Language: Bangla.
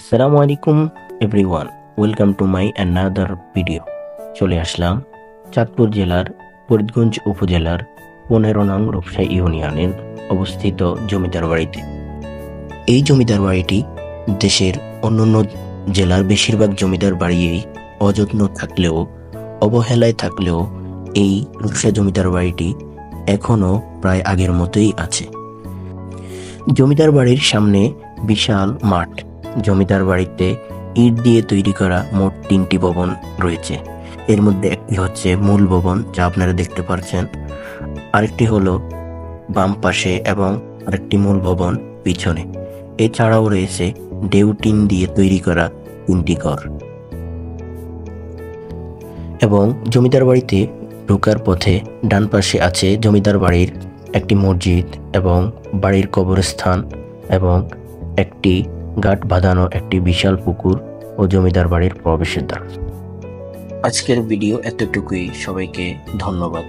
আসসালামু আলাইকুম everyone, welcome to my another video. চলে আসলাম চাঁদপুর জেলার ফরিদগঞ্জ উপজেলার 15 নং রূপসা ইউনিয়নের অবস্থিত জমিদার বাড়িতে। এই জমিদার বাড়িটি দেশের অন্যান্য জেলার বেশিরভাগ জমিদার বাড়িই অযত্ন থাকলেও, অবহেলায় থাকলেও এই রূপসা জমিদার বাড়িটি এখনো প্রায় আগের মতোই আছে। জমিদার বাড়ির সামনে বিশাল মাঠ। জমিদার বাড়িতে ইট দিয়ে তৈরি করা মোট 3টি ভবন রয়েছে। এর মধ্যে একটি হচ্ছে মূল ভবন, যা আপনারা দেখতে পাচ্ছেন। আরেকটি হলো বাম পাশে এবং আরেকটি মূল ভবন পিছনে। এছাড়াও রয়েছে ডেউটিন দিয়ে তৈরি করা 3টি ঘর। এবং জমিদার বাড়িতে ঢোকার পথে ডান পাশে আছে জমিদার বাড়ির একটি মসজিদ এবং বাড়ির কবরস্থান এবং একটি গাঁট বাঁধানো একটি বিশাল পুকুর ও জমিদার বাড়ির প্রবেশের দ্বার। আজকের ভিডিও এতটুকুই। সবাইকে ধন্যবাদ।